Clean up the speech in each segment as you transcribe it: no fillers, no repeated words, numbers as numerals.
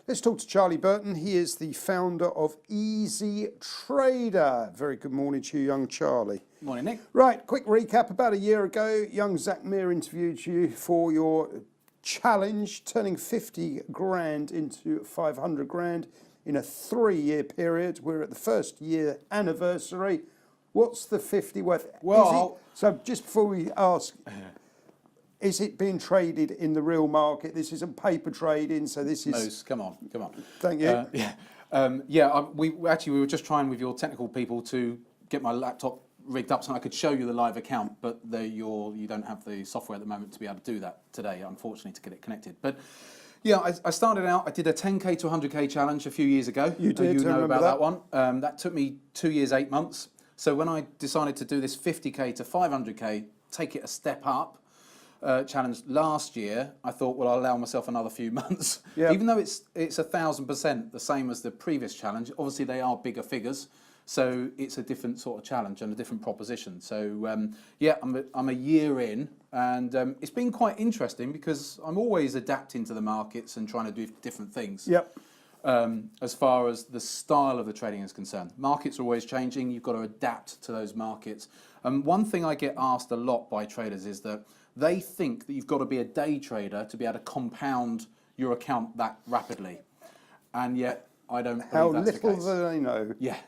Let's talk to Charlie Burton. He is the founder of EzeeTrader. Very good morning to you, young Charlie. Morning, Nick. Right, quick recap. About a year ago, young Zach Meir interviewed you for your challenge, turning 50 grand into 500 grand in a 3-year period. We're at the first year anniversary. What's the 50 worth? Well, so just before we ask, is it being traded in the real market? This isn't paper trading, so this is... Mose, come on. Thank you. We were just trying with your technical people to get my laptop rigged up so I could show you the live account, but you don't have the software at the moment to be able to do that today, unfortunately, to get it connected. But yeah, I started out, I did a 10K to 100K challenge a few years ago. You did, you know about that one. That took me 2 years, 8 months. So when I decided to do this 50K to 500K, take it a step up, challenge last year, I thought, well, I'll allow myself another few months. Yep. Even though it's 1,000% the same as the previous challenge, obviously they are bigger figures, so it's a different sort of challenge and a different proposition. So yeah, I'm a year in, and it's been quite interesting because I'm always adapting to the markets and trying to do different things. Yep. As far as the style of the trading is concerned. Markets are always changing, you've got to adapt to those markets. And one thing I get asked a lot by traders is that they think that you've got to be a day trader to be able to compound your account that rapidly. And yet, I don't believe that's the case. How little do they know? Yeah.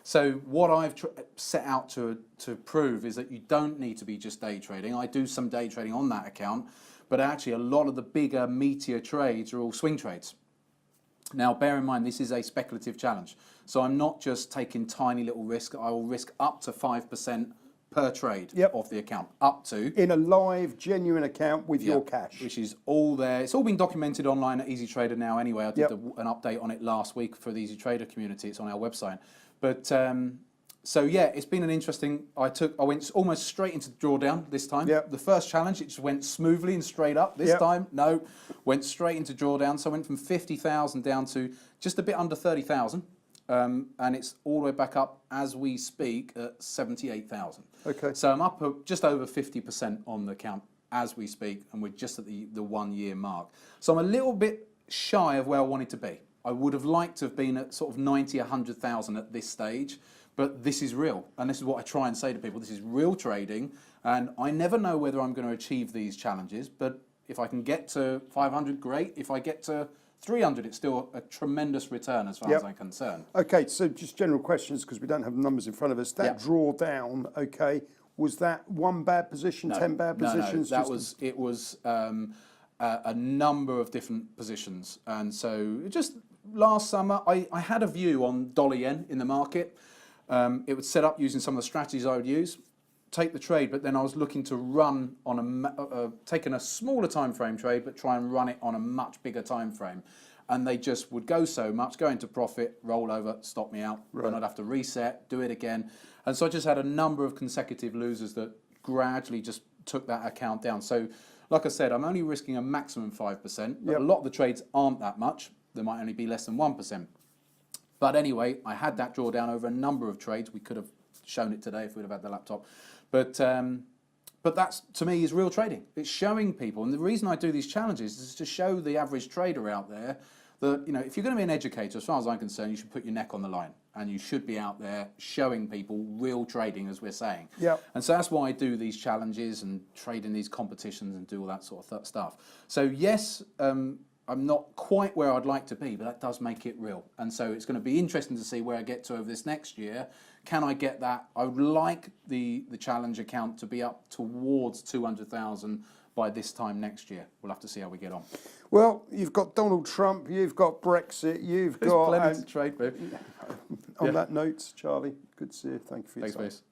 So what I've set out to prove is that you don't need to be just day trading. I do some day trading on that account, but actually a lot of the bigger, meatier trades are all swing trades. Now, bear in mind, this is a speculative challenge. So I'm not just taking tiny little risk. I will risk up to 5% per trade of the account, up to. In a live, genuine account with your cash. Which is all there. It's all been documented online at EzeeTrader now anyway. I did an update on it last week for the EzeeTrader community. It's on our website. But, so yeah, it's been an interesting, I went almost straight into drawdown this time. The first challenge, it just went smoothly and straight up. This time, no, went straight into drawdown. So I went from 50,000 down to just a bit under 30,000. And it's all the way back up as we speak at 78,000. Okay. So I'm up just over 50% on the account as we speak, and we're just at the 1 year mark. So I'm a little bit shy of where I wanted to be. I would have liked to have been at sort of 90, 100,000 at this stage, but this is real. And this is what I try and say to people. This is real trading, and I never know whether I'm going to achieve these challenges, but if I can get to 500, great. If I get to 300, it's still a tremendous return as far as I'm concerned. Okay, so just general questions because we don't have the numbers in front of us. That drawdown, okay, was that one bad position, 10 bad positions? No, it was a number of different positions. And so just last summer, I had a view on dollar yen in the market. It was set up using some of the strategies I would use, take the trade, but then I was looking to run on taking a smaller time frame trade, but try and run it on a much bigger time frame. And they just would go so much, go into profit, roll over, stop me out, and I'd have to reset, do it again. And so I just had a number of consecutive losers that gradually just took that account down. So like I said, I'm only risking a maximum 5%, but a lot of the trades aren't that much. There might only be less than 1%. But anyway, I had that drawdown over a number of trades. We could have shown it today if we'd have had the laptop. But that's, to me, is real trading. It's showing people, and the reason I do these challenges is to show the average trader out there that, you know, if you're going to be an educator, as far as I'm concerned, you should put your neck on the line, and you should be out there showing people real trading, as we're saying. And so that's why I do these challenges and trade in these competitions and do all that sort of stuff. So yes, I'm not quite where I'd like to be, but that does make it real. And so it's going to be interesting to see where I get to over this next year. Can I get that? I would like the challenge account to be up towards 200,000 by this time next year. We'll have to see how we get on. Well, you've got Donald Trump, you've got Brexit, you've got... plenty to trade with. On that note, Charlie, good to see you. Thank you for your time. Thanks, Bruce.